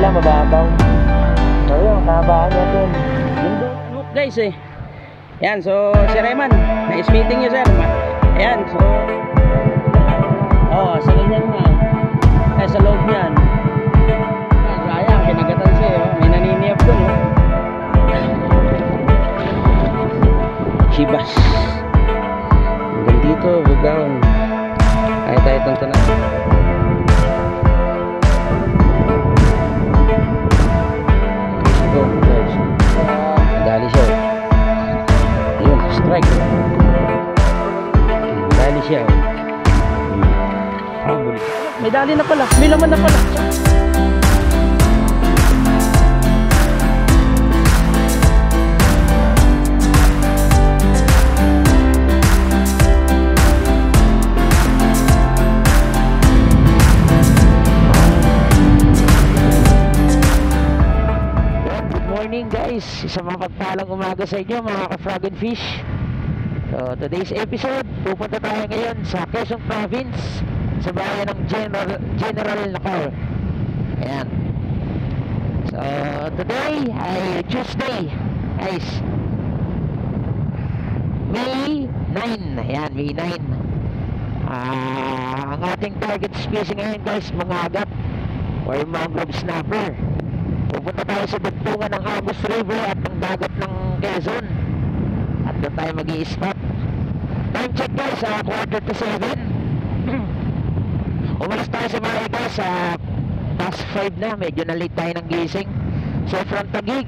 kabila mababaw. So yun, kahabaan niya dun. Look guys eh. Ayan, so si Reman, nice meeting you sir. Ayan, so sa ganyan nga. Sa loob niyan. Sayang, kinagatan siya oh. May naniniyap dun oh. Shibas. Hanggang dito, bugaw. Ay tayo itong tanong. Dali siya. Ayun, strike. Dali siya. May dali na pala. May laman na pala. Guys, isang mapagpalang umaga sa inyo mga ka-frog and fish. So today's episode, pupunta tayo ngayon sa Quezon Province, sa bayan ng General Nakar. Ayan. So today ay Tuesday guys, May 9. Ayan, May 9. Ang ating target species ngayon guys, mga agat or mangrove snapper. Pupunta tayo sa dugtungan ng Agus River at ng dagat ng Quezon. At doon tayo mag-i-spot. Time check guys, 6:45. Umalis tayo sa bahay guys sa past 5 na. Medyo na late tayo ng gising. So from Taguig,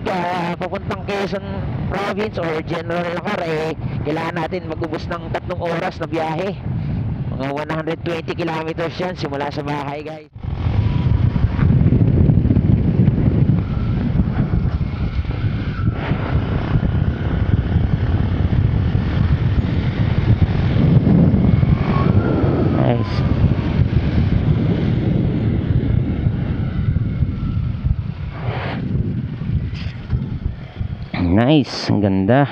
papuntang Quezon Province or General Nakar, kailangan natin mag-ubos ng 3 oras na biyahe. Mga 120 kilometers yan simula sa bahay guys. Nice, ang ganda.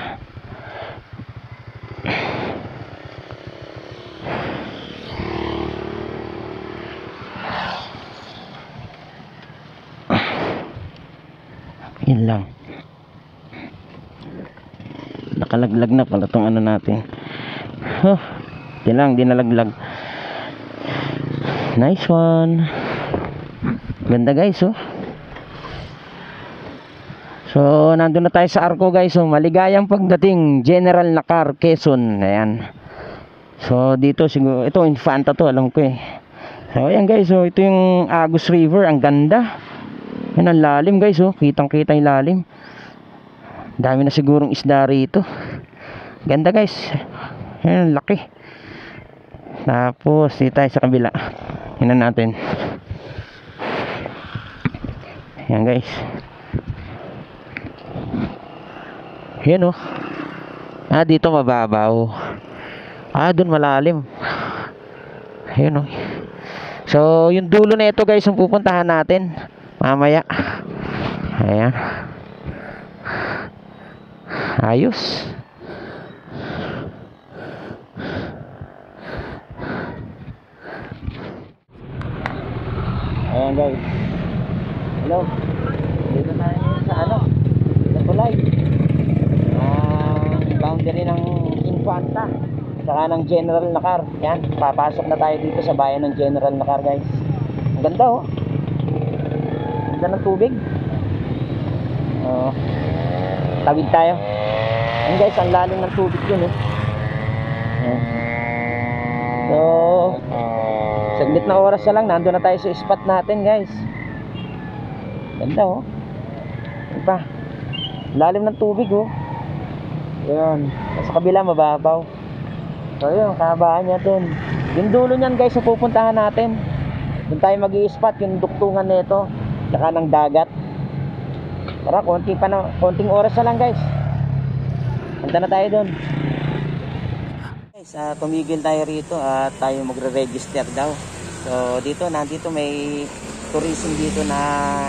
Yun lang. Nakalaglag na pala itong ano natin. Yun lang, di nalaglag. Nice one. Ganda guys oh. So nandun na tayo sa Arco guys. So maligayang pagdating General Nakar, Quezon. Ayan. So dito siguro, ito Infanta to, alam ko eh. So ayan guys, so ito yung Agus River. Ang ganda. Yan ang lalim guys oh. Kitang kita yung lalim. Dami na sigurong isda rito. Ganda guys. Yan, laki. Tapos dito tayo sa kabila. Hinan natin. Yan guys. Yan oh. Dito mababaw. Doon malalim. Yan oh. So yung dulo na ito guys ang pupuntahan natin mamaya. Ayan. Ayos. Ayan guys. Hello. Dito tayo sa ano? Sa tulay. Boundary ng Infanta saka ng General Nakar. Yan, papasok na tayo dito sa bayan ng General Nakar guys. Ang ganda oh. Ang ganda ng tubig. Tawid tayo. Yan guys, ang lalim ng tubig yun eh. So saglit na oras na lang, nandun na tayo sa spot natin guys. Ganda oh. Diba? Lalim ng tubig oh. Yan, sa kabila mababaw. So yun, kahabaan niya dun. Yung dulo niyan guys, pupuntahan natin. Doon tayo mag-i-spot yung duktungan nito, saka ng dagat. Tara, konting oras na lang guys. Punta na tayo dun. Guys, tumigil tayo rito at tayo magre-register daw. So dito, nandito may tourism dito na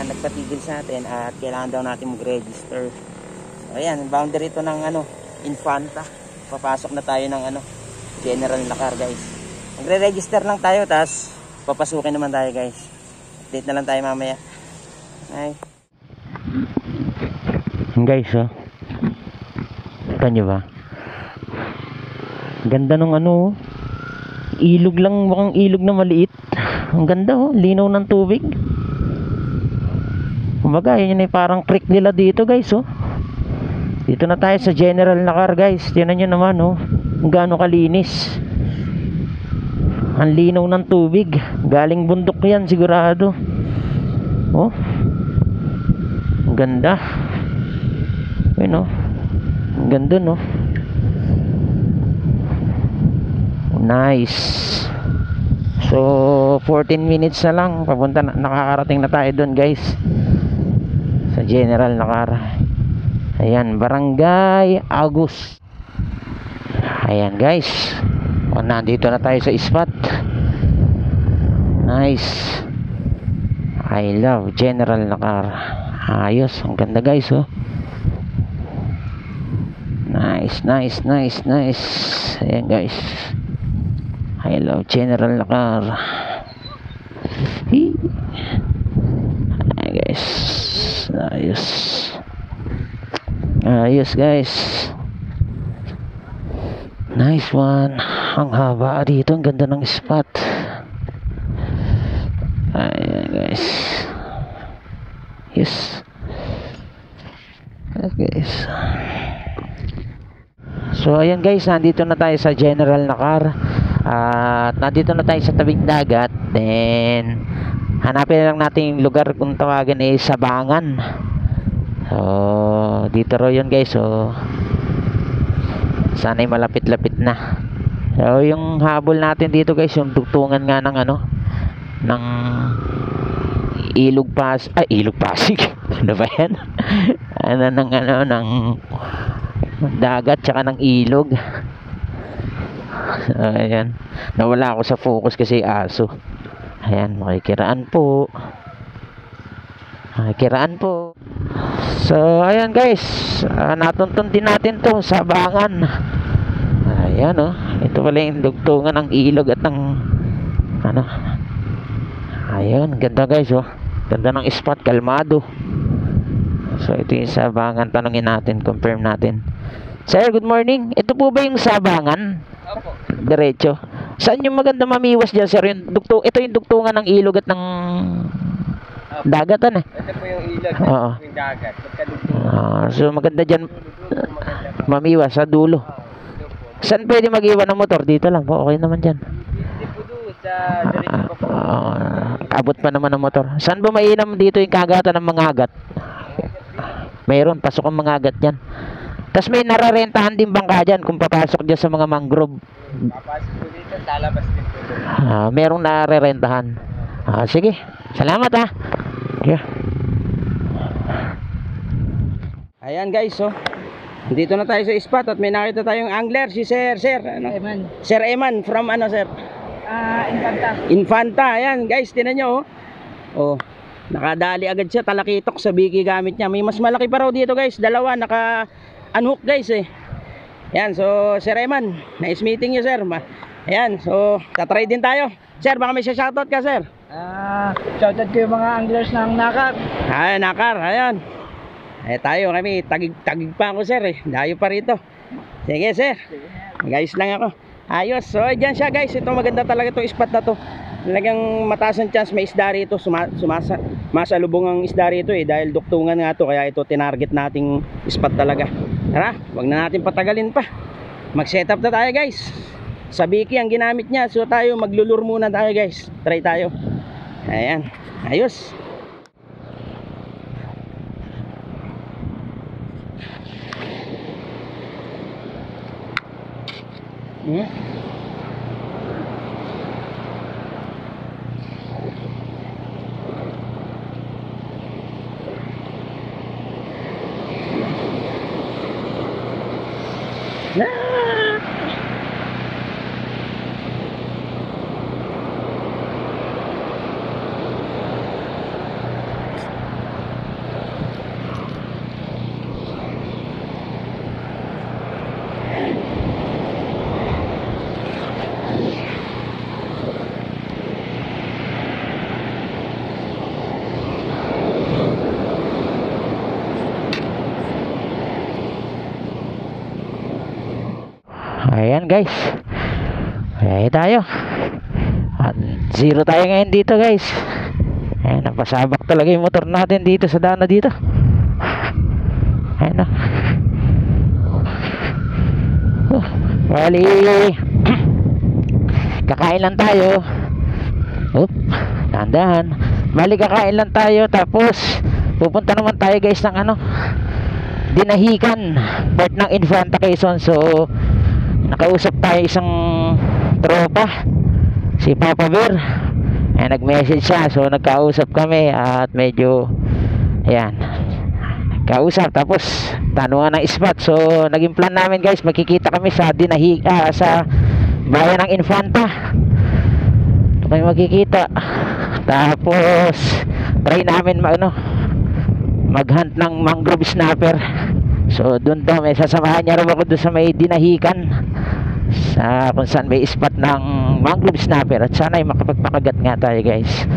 nagpatigil sa atin at kailangan daw natin mag-register. So ayan, boundary ito ng ano, Infanta. Papasok na tayo ng ano, General Nakar guys. Magre-register lang tayo, tapos papasukin naman tayo guys. Update na lang tayo mamaya. Ay. Guys, oh. Kita nyo ba? Ganda ng ano, oh. Ilog lang, mukhang ilog na maliit. Ang ganda, oh. Linaw ng tubig. Kumbaga, yun ay parang creek nila dito, guys, oh. Dito na tayo sa General Nakar, guys. Tingnan nyo naman, oh. Kung gaano kalinis. Ang linaw ng tubig. Galing bundok yan, sigurado. Oh. Ang ganda. Ayun, oh. Ang ganda, no? Nice. So 14 minutes na lang papunta na, nakakarating na tayo doon, guys, sa General Nakar. Ayan, Barangay Agus. Ayan, guys. O, nandito na tayo sa spot. Nice. I love General Nakar. Ayos, ang ganda, guys, oh. Nice, nice, nice, nice. Ayan, guys. I love General Nakar. Ayan, guys. Ayos. Ayos, guys. Nice one. Ang haba dito. Ang ganda ng spot. Ayan, guys. Yes. Okay, guys. So ayan, guys, nandito na tayo sa General Nakar. At nandito na tayo sa tabing dagat. Then hanapin lang natin yung lugar kung tawagan ay Sabangan. So dito raw yun, guys. So sana'y malapit-lapit na. So yung habol natin dito, guys, yung dugtungan nga ng ano, ng Ilog Pasig. Ano ba yan? Ano ng ano, ng dagat tsaka ng ilog. Ayan, nawala ako sa focus kasi aso. Ayan, makikiraan po. Makikiraan po. So ayan, guys, natuntun din natin to Sabangan. Ayan, oh. Ito pala yung dugtungan ng ilog at ng ano. Ayan, ganda, guys, oh. Ganda ng spot, kalmado. So ito yung Sabangan. Tanungin natin, confirm natin. Sir, good morning. Ito po ba yung Sabangan? Opo. Diretso. Saan yung maganda mamiwas dyan, sir? Ito yung dugtungan ng ilog at ng dagatan, eh. Ito po yung ilog, Oo. yung dagat. So maganda dyan mamiwas sa dulo. Saan pwede mag-iwan ng motor? Dito lang po, okay naman dyan. Hindi po doon sa diretso pa po. Abot pa naman ng motor. Saan ba mainam dito yung kagatan ng mga agat? Mayroon, pasok ang mga agat dyan. Tapos may nararentahan din bangka dyan kung papasok dyan sa mga mangrove. Papasok po dito, lalabas din po doon. Merong nararentahan. Sige, salamat, ha. Yeah. Ayan, guys, oh. Dito na tayo sa spot at may nakita tayong angler, si Sir ano? Eman. Sir Eman from ano, sir? Infanta. Infanta. Ayan, guys, tinan nyo, oh. Oh, nakadali agad siya, talakitok sa biki gamit niya. May mas malaki pa raw dito, guys. Dalawa, naka-unhook, guys, eh. Ayan, so Sir Eman, nice meeting you, sir. Ayan, so tatry din tayo. Sir, baka may shoutout ka, sir? Shoutout ko yung mga anglers ng Nakar. Ayan, Nakar, ayan. Tayo kami, tagig pa ako, sir, eh. Dayo pa rito. Sige, sir. Guys lang ako. Ayos. So, dyan siya, guys. Ito maganda talaga itong spot na to. Talagang mataas ang chance may isda rito. Masalubong ang isda rito, eh. Dahil duktungan nga to. Kaya ito tinarget nating spot talaga. Tara, wag na natin patagalin pa. Mag-setup na tayo, guys. Sa biki ang ginamit niya. So, tayo maglulur muna tayo, guys. Try tayo. Ayan. Ayos. guys. Kaya tayo. At 0 tayo ngayon dito guys. Ayan, napasabak talaga yung motor natin dito sa daan na dito. Ayan na. Bali kakain lang tayo. Dahan-dahan. Bali kakain lang tayo. Tapos pupunta naman tayo guys ng Dinahican, part ng Infanta Quezon. So nakausap tayo isang tropa, si Papa Bear. Nag-message siya, so nagkausap kami at medyo ayan, kausap, tapos tanungan ng spot. So naging plan namin guys, magkikita kami sa sa bayan ng Infanta. Ito kami magkikita. Tapos try namin mag-hunt ng mangrove snapper. So doon daw, may sasamahan niya raw ako doon sa may Dinahican, sa kung saan may spot ng mangrove snapper, at sana ay makapagpakagat nga tayo guys.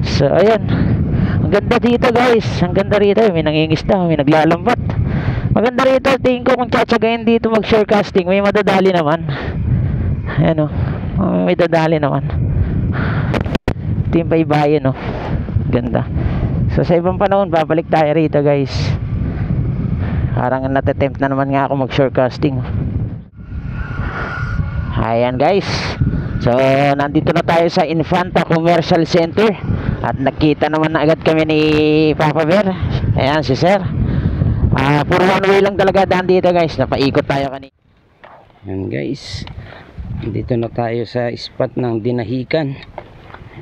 So ayun, ang ganda dito guys, ang ganda rito. May nangingisda, may naglalambat. Maganda rito. Tingin ko kung tsatsagayin dito mag shore casting, may madadali naman. Ayan may dadali naman. Ito yung baybayin ganda. So sa ibang panahon babalik tayo rito guys. Parang natatempt na naman nga ako mag shore casting. Ayan guys, so nandito na tayo sa Infanta Commercial Center. At nakita naman na agad kami ni Papa Bear. Ayan si Sir. Puro one way lang talaga daan dito guys. Napaikot tayo kanina. Ayan guys, dito na tayo sa spot ng Dinahican.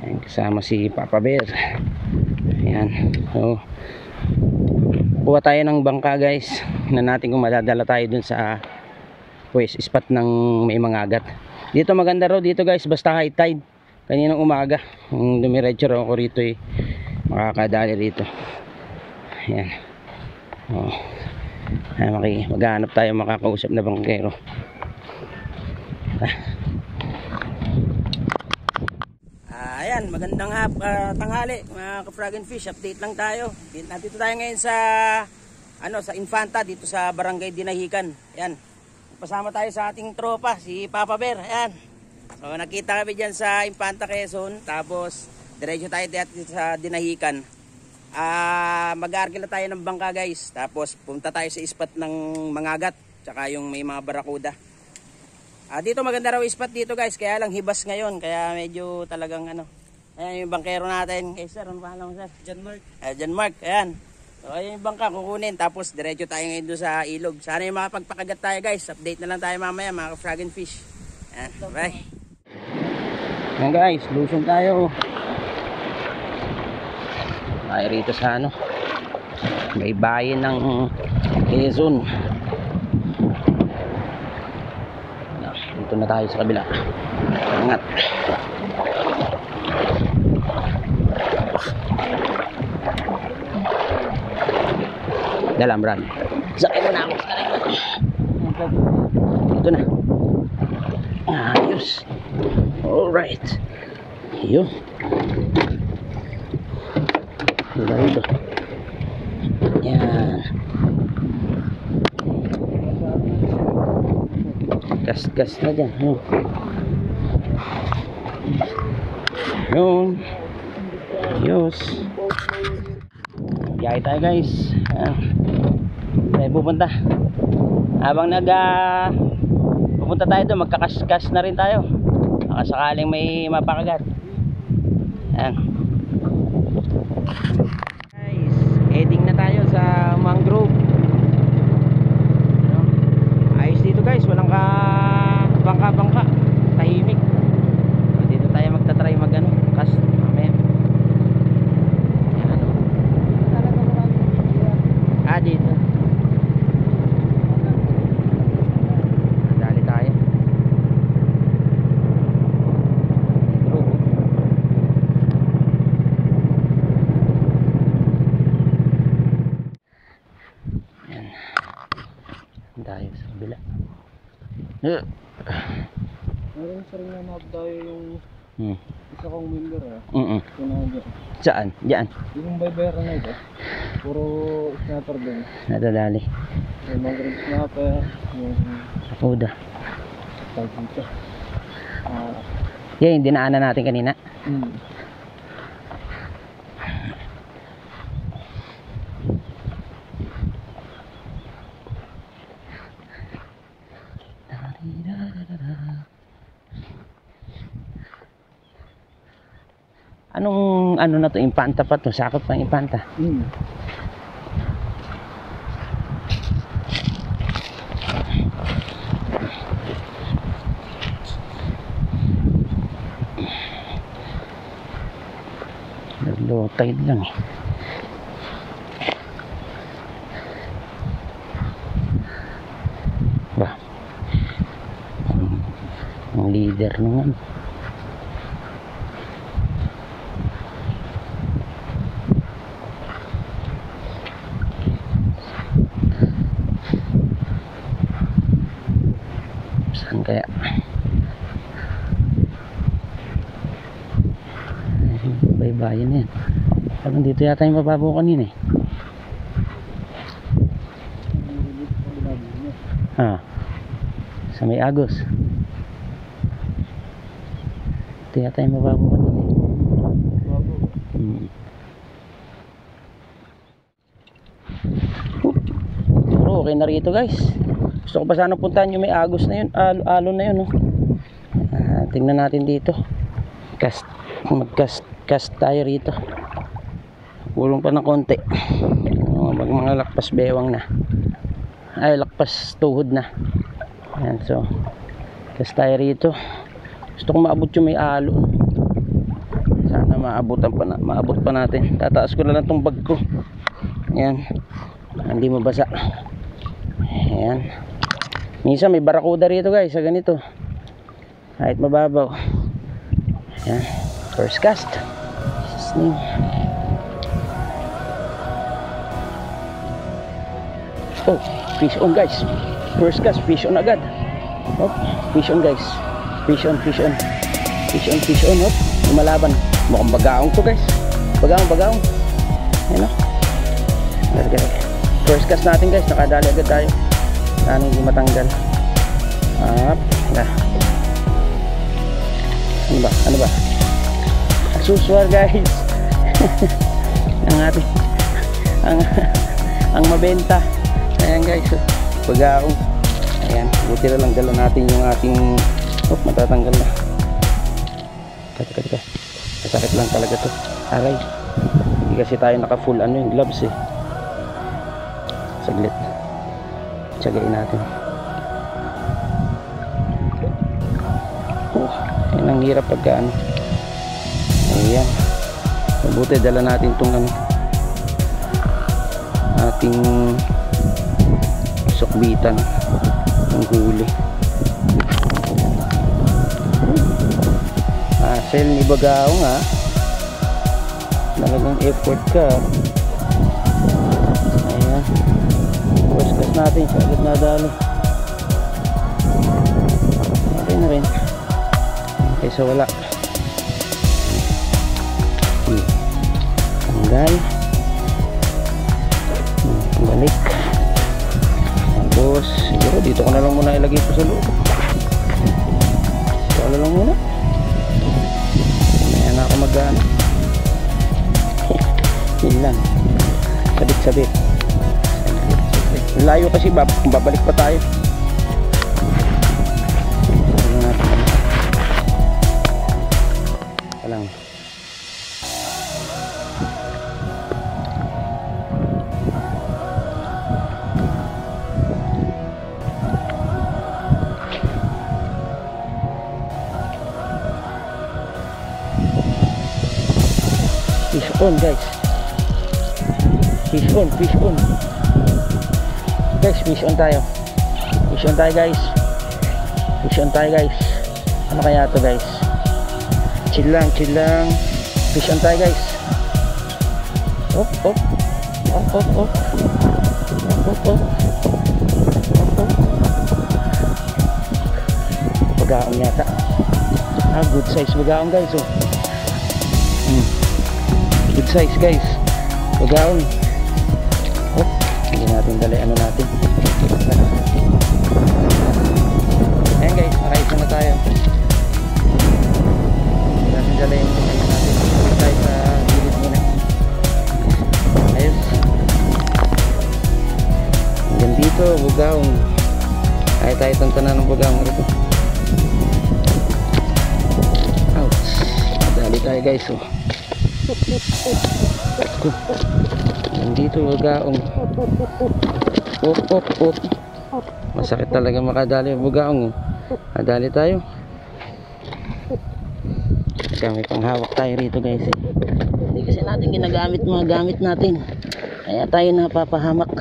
Ayan, kasama si Papa Bear. Ayan, so kuha tayo ng bangka guys. Tingnan natin kung madadala tayo dun sa spot ng may mga agat. Dito maganda raw dito guys, basta high tide. Kaninang umaga, kung dumiretso raw ako rito makakadali rito. Ayan. Maghahanap tayo makakausap na bangkero. Ayan, magandang tanghali mga ka-frog and fish. Update lang tayo. Nandito tayo ngayon sa sa Infanta, dito sa Barangay Dinahican. Ayan. Pasama tayo sa ating tropa, si Papa Bear. Ayan. So nakita kami diyan sa Infanta Quezon, tapos diretso tayo dito sa Dinahican. Mag-aarkila tayo ng bangka guys. Tapos punta tayo sa spot ng mangagat, tsaka yung may mga barakuda. Dito maganda raw spot dito guys, kaya lang hibas ngayon, kaya medyo talagang ayan yung bangkero natin. Sir, ano pangalan mo sir? John Mark. John Mark, ayan. So ayan yung bangka, kukunin, tapos diretso tayo ngayon doon sa ilog. Sana yung makapagpakagat tayo guys. Update na lang tayo mamaya mga ka-frog and fish. Ayan, bye. Ayan guys, lusong tayo. Tayo rito sa may bayan ng Quezon. Dito na tayo sa kabila. Angat. Dalam brad. Sakay mo na ako. Ito na. Ayos. Alright. Yun. Dito. Yan. Gas na dyan. Yun. Ayos. Biyahe tayo guys. Tayo pupunta. Habang pupunta tayo doon, magkakaskas na rin tayo. Sakaling may mapakagat. Ayan. Guys, heading na tayo sa mangrove. Ayos dito guys, walang bangka-bangka. Tahimik. Dito tayo magta-try cast mamaya. Ayan dito. Dali tayo. Ayan. Tayo sa kabila. Meron sa rin na nabdayo yung isa kong member Saan? Diyan. Yung baybera na ito, puro snapper din. Nadadali. Yung mangrove snapper, yung Sakuda. tayo dito. Yan yung dinaanan natin kanina. Anong ano na to, impanta pa to, sakop pang impanta. Low tide lang eh. Ba, ang leader naman. Saan kaya? Baybayin na yan. Parang dito yata yung mababaw kanina eh. Sa may Agos. Ito yata yung mababaw kanina eh. Pero okay na rito guys. Gusto ko pa sana puntahan yung may Agos na yun, alon na yun no? Tingnan natin dito. Mag-cast tayo rito. Kulong pa ng konti. Mga lakpas bewang na. Ay, lakpas tuhod na. Ayan, so cast tayo rito. Gusto kong maabot yung may alon. Sana maabot pa natin. Tataas ko na lang tong bag ko. Ayan. Hindi mabasa. Ayan. Minsan may barakuda rito guys sa ganito. Kahit mababaw. Ayan. First cast. Jesus name. Oh, fish on guys. First cast, fish on agad. Oh, fish on guys. Fish on. Fish on. Oh, lumalaban. Mukhang bagaong to guys. Bagaong. Ayan o. First cast natin guys. Nakadali agad tayo. Sana hindi matanggal. Up. Ano ba? Suswar guys. ang mabenta. Ayan guys, bagaong. Ayan, buti na lang dala natin yung ating matatanggal na. Kata. Masakit lang talaga to. Aray. Hindi kasi tayo naka full yung gloves eh. Saglit. Tsagain natin. Yan ang hirap pagka ayan. Mabuti dala natin itong ating sukbitan ng huli. Hassle ni bagaong ha. Talagang effort ka. Ayan. First cast natin sa agad nadali. Okay na rin. Kaysa wala. Tanggal. Balik. Tapos siguro dito ko na lang muna ilagay pa sa loob. Wala lang muna. Ayan ako mag-ano. Yun lang. Sabit. Layo kasi babalik pa tayo. Lang. Fish on guys. Fish on. Guys, fish on tayo guys. Ano kaya to guys? Chill lang. Fish on tayo guys. Op. Bagaong yata. Good size bagaong guys oh. Good size guys. Bagaong. Op. Hindi natin dali natin. Ayan guys, nakaisa muna tayo. Natin dala yung ano natin. Dito tayo sa gilid muna. Ayos. Hanggang dito, Bugaong. Ay tayo tantanan ng Bugaong rito. Ouch. Dali tayo guys. Oh. Nandito Bugaong. Op. Masakit talaga makadali Bugaong. Nadali tayo. May panghawak tayo rito guys. Hindi kasi natin ginagamit mga gamit natin. Kaya tayo napapahamak.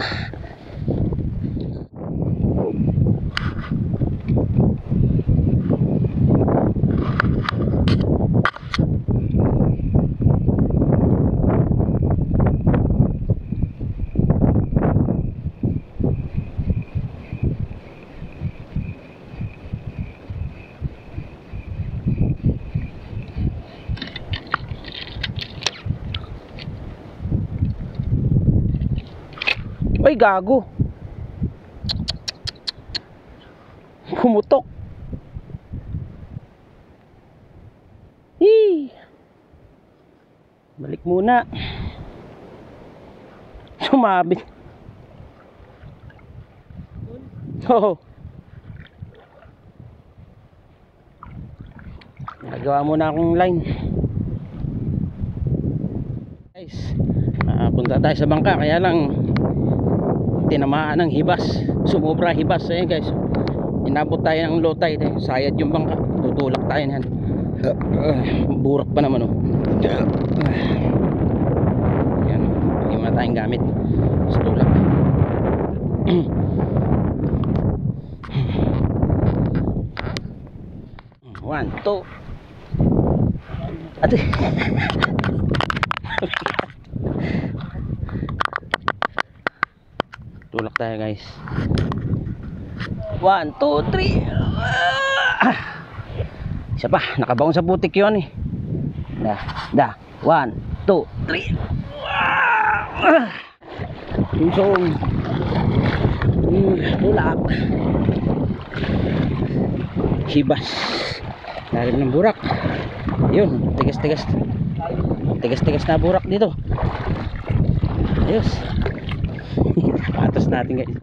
Ay gago. Kumutok. Balik muna. Sumabit. Oo. Nagawa muna akong line. Guys, punta tayo sa bangka kaya lang tinamaan ng hibas, sumobra hibas. Ayan guys, inabot tayo ng low tide, sayad yung bangka, tutulak tayo niyan. Burak pa naman oh. Ayan, hindi muna tayong gamit sa tulak. 1, 2 ate. Tulak tayo guys. 1, 2, 3. Isa pa, nakabaon sa putik yun eh. 1, 2, 3. Tusong. Tulak. Hibas. Lalim ng burak. Yun, tigas-tigas. Tigas-tigas na burak dito. Ayos. Patos natin guys.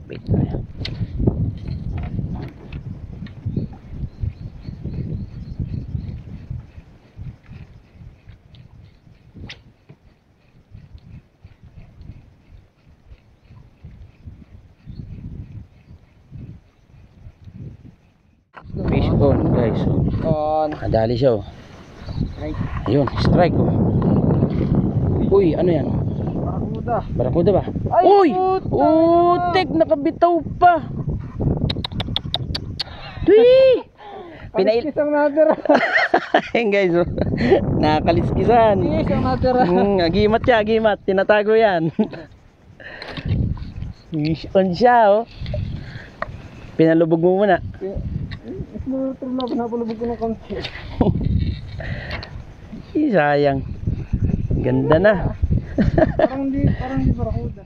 Wait. Fish on guys. On. Nadali siya oh. Ayun, strike oh. Uy, ano yan? Barakuda ba? Ay, uy! Utek, nakabitaw pa. Tuy! Pinailis ang natira. Ayun guys oh. Nakakaliskisan. Pinailis ang natira. Agimat siya, agimat. Tinatago yan. Fish on siya oh. Pinalubog mo muna. Napalubog ko ng kamsi. Sayang. Ganda na. parang di barakuda.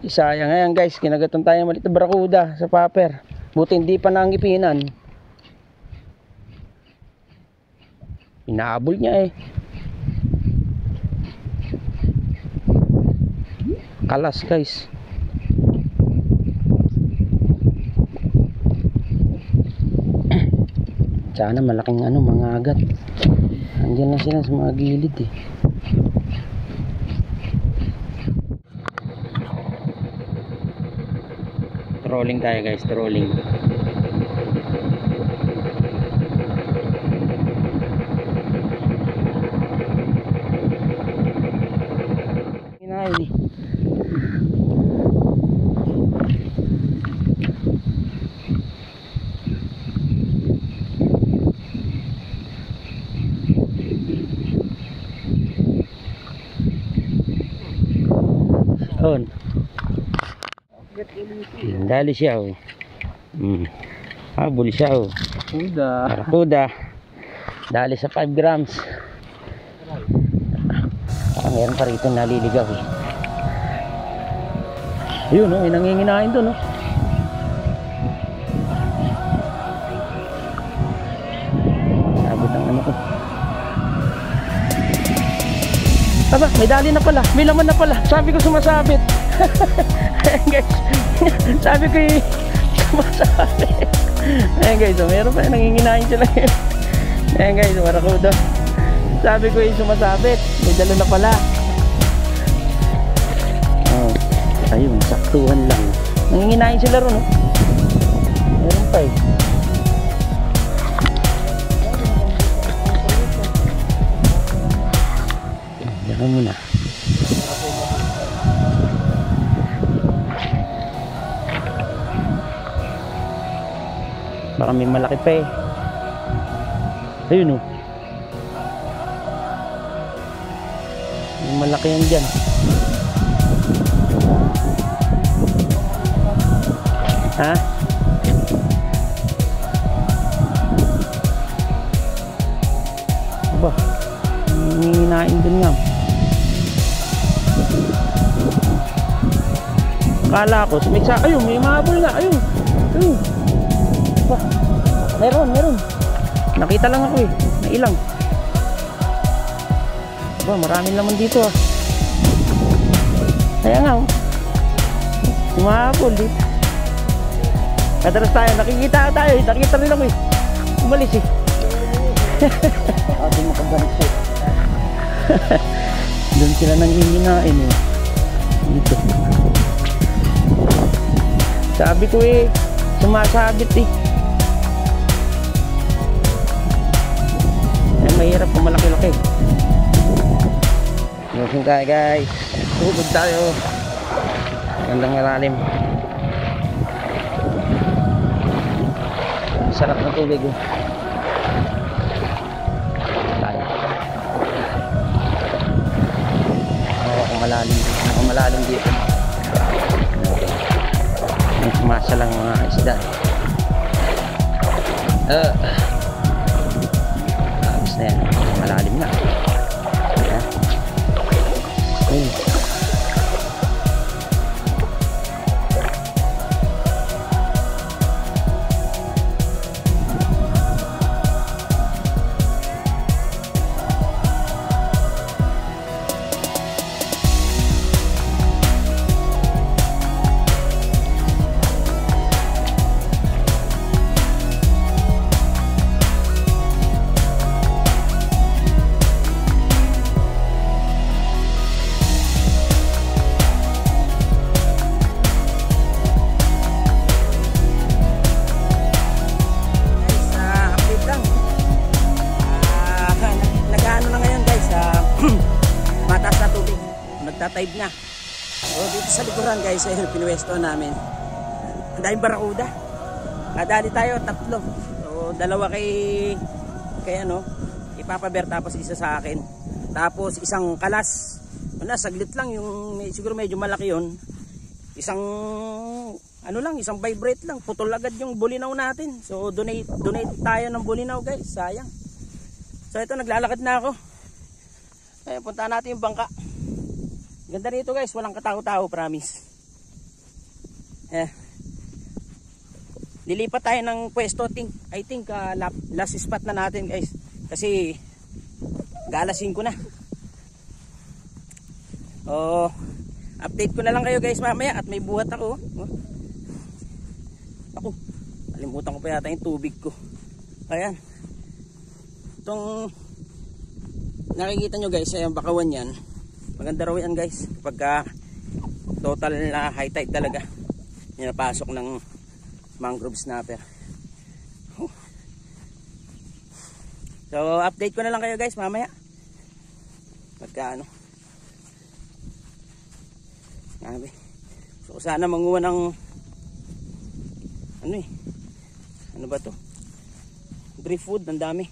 Sayang ngayon guys, kinagatan tayo ng maliit na barakuda sa paper. Buti hindi pa nangipinan. Inaabol niya eh. Kalas guys. Sana malaking mga agat. Andiyan na sila sa mga gilid eh. Trolling tayo guys, trolling. Inahin eh. On. Dali siya oh. Habol siya oh. Barakuda. Dali sa 5 grams. Meron pa rito naliligaw eh. Ayun oh, may nanginginain doon oh. Sabit ang ano ko. Aba, may dali na pala, may laman na pala. Sabi ko sumasabit. Guys, sabi ko sumasabit. Ayan guys, oh, meron pa nanginginain sila. Ayan guys, barakuda. Sabi ko sumasabit, may dala na pala. Oh, ayun, saktuhan lang. Nanginginain sila ron oh. Meron pa eh. Diyan muna. Baka may malaki pa eh. Ayun oh. May malaki yan dyan. Ha? Aba, hihinain dun nga. Akala ko, ayun, may mahabol nga, ayun. Ayun. Aba, meron. Nakita lang ako eh, na ilang. Aba, maraming laman dito ah. Kaya nga oh. Mahabol dito. Kadalas tayo, nakikita rin ako eh. Umalis eh. Ating makabalis eh. Doon sila nanghihinain eh. Dito. Sabi ko eh, sumasabit eh. Ay, mahirap kung malaki-laki. Lusing tayo guys. Tubig tayo. Gandang malalim. Sarap ng tubig oh. Tayo. Kung malalim dito. Masa lang mga isda. Tapos na yan. Malalim na. Nagtative na. So dito sa likuran guys, ay pinuwesto namin. Ang daming barakuda. Nadali tayo, 3. So dalawa kay ano, ipapaber tapos isa sa akin. Tapos isang kalas. Wala, saglit lang yung siguro medyo malaki yon. Isang ano lang, isang vibrate lang. Putol agad yung bulinaw natin. So donate tayo ng bulinaw guys, sayang. So ito, naglalakad na ako. Ayun, puntahan natin yung bangka. Ganda rito guys, walang katao-tao, promise. Lilipat tayo ng pwesto, I think last spot na natin guys. Kasi galasing ko na. Update ko na lang kayo guys mamaya at may buhat ako. Ako, nalimutan ko pa yata yung tubig ko. Ayan. Itong nakikita nyo guys, ay ang bakawan yan. Maganda raw yan guys kapag total na high tide talaga. napasok ng mangrove snapper. So update ko na lang kayo guys mamaya. Magkaano. Grabe. So sana manguha ng ano ba to? Driftwood, ang dami.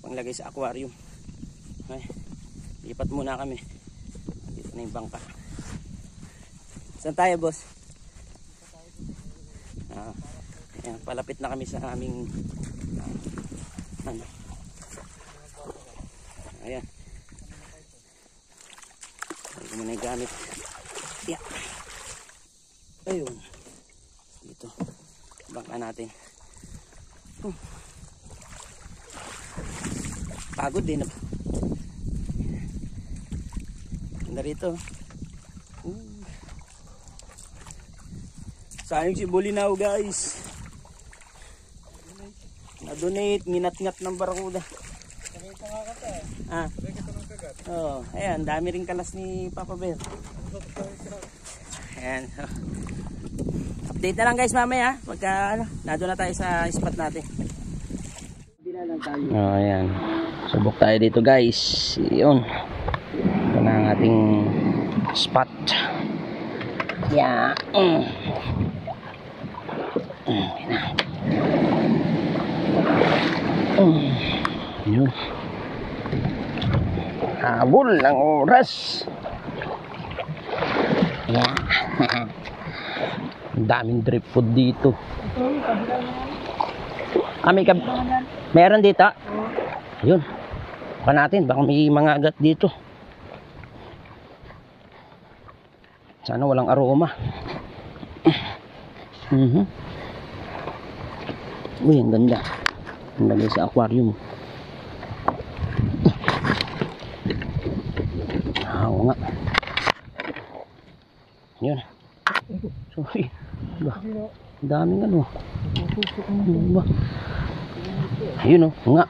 Panglagay sa aquarium. Ay, lipat muna kami. Dito na yung bangka. Saan tayo, boss? Ayan, palapit na kami sa aming ano. Ayan. Ay, ko muna yung gamit. Yeah. Ayun. Dito. Bangka natin. Pagod din. Ganda rito. Sayang si Bulinaw guys. Na-donate, nginat-ngat ng barakuda. Nakita nga ka eh. Nakita ng kagat. Oo, ayan, dami rin kalas ni Papa Bear. Ayan. Update na lang guys mamaya. Pagka nado na tayo sa spot natin. Oh, ayan. Subok tayo dito guys. Yun. Ito na ang ating spot. Yeah. Yun. Habol ng oras. Yeah. Ang daming driftwood dito. Meron dito. Yun. Baka natin, baka may mga agat dito. Sana walang aroma. Uy, ang ganda. Ang lagay sa aquarium. Oo nga. Yun. Sorry. Ang daming ano. Ayun o, nga.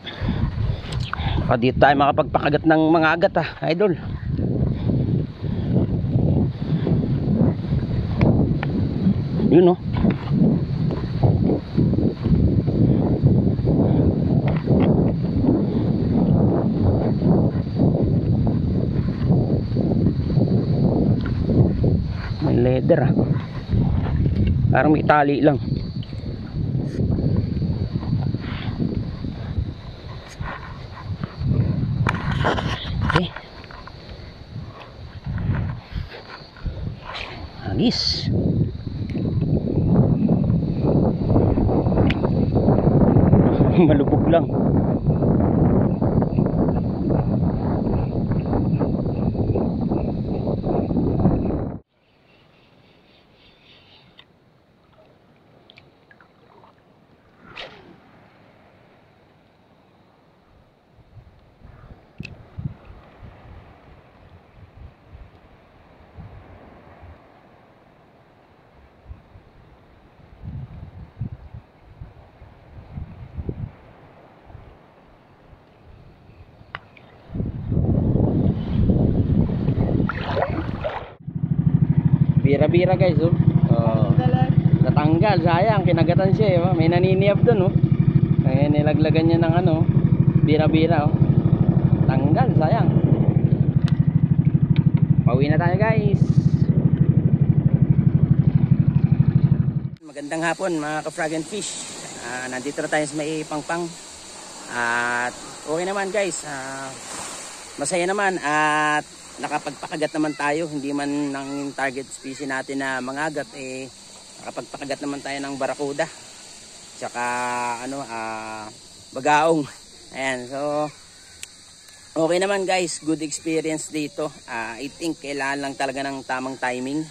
Baka dito tayo makapagpakagat ng mga agat idol. Yun o. May leather parang may tali lang. Okay. Agis. Malubog lang. Bira-bira guys, oh. Natanggal, sayang, kinagatan siya, oh. May naniniyab doon, oh. Kaya nilaglagan niya ng ano, bira-bira, oh. Tanggal, sayang. Pauwi na tayo, guys. Magandang hapon, mga ka-frog and fish. Nandito na tayo sa may pangpang. At okay naman, guys. Masaya naman at nakapagpakagat naman tayo, hindi man ng target species natin na mangagat, nakapagpakagat naman tayo ng barakuda tsaka bagaong. Ayan, so okay naman guys, good experience dito. I think kailangan lang talaga ng tamang timing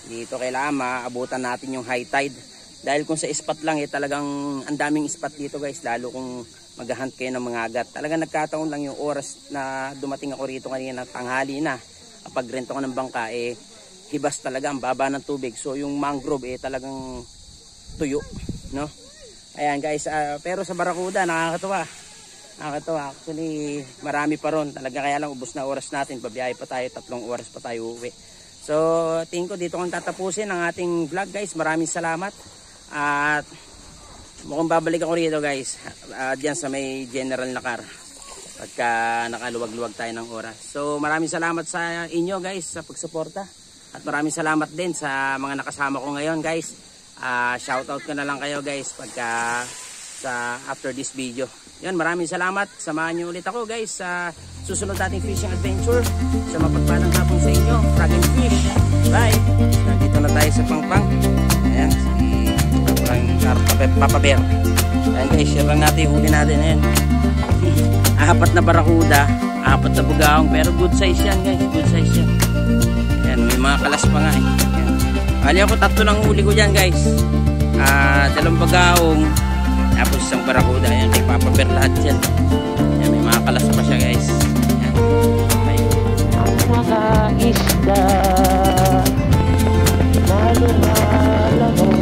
dito, kailangan maabutan natin yung high tide, dahil kung sa spot lang talagang ang daming spot dito guys, lalo kung maghahunt kayo ng mga agat. Talagang nagkataon lang yung oras na dumating ako rito kanina, tanghali na. Kapag rento ko ng bangka, hibas talaga, ang baba ng tubig. So yung mangrove talagang tuyo, no? Ayan guys, pero sa barakuda nakakatuwa. Nakakatuwa. Actually, marami pa ron. Talaga kaya lang ubos na oras natin. Babiyahe pa tayo, 3 oras pa tayo uwi. So tingin ko dito kong tatapusin ang ating vlog guys. Maraming salamat. At mukhang babalik ako rito guys. Diyan sa may general na car. Pagka nakaluwag-luwag tayo ng oras. So maraming salamat sa inyo guys sa pagsuporta. At maraming salamat din sa mga nakasama ko ngayon guys. Shoutout ko na lang kayo guys pagka sa after this video. Yan, maraming salamat. Samahan niyo ulit ako guys sa susunod nating fishing adventure. Sa mapagpalang hapon sa inyo. Frog and fish. Bye! Nandito na tayo sa Pangpang. Ayan, si Papa Bear. Ayan guys, share lang natin yung huli natin. Ayan. 4 na barakuda, 4 na bugaong, pero good size yan guys. Good size yan. Ayan, may mga kalas pa nga eh. Ayan. Bali ako 3 ng huli ko dyan guys. 2 bagaong, tapos 1 barakuda. Ayan, kay Papa Bear lahat yan. Ayan, may mga kalas pa siya guys. Ayan. Okay. Ang mga isda na lumalangoy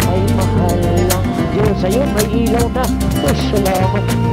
ay mahal lang Diyos. Ayun, may ilaw na. Salamat.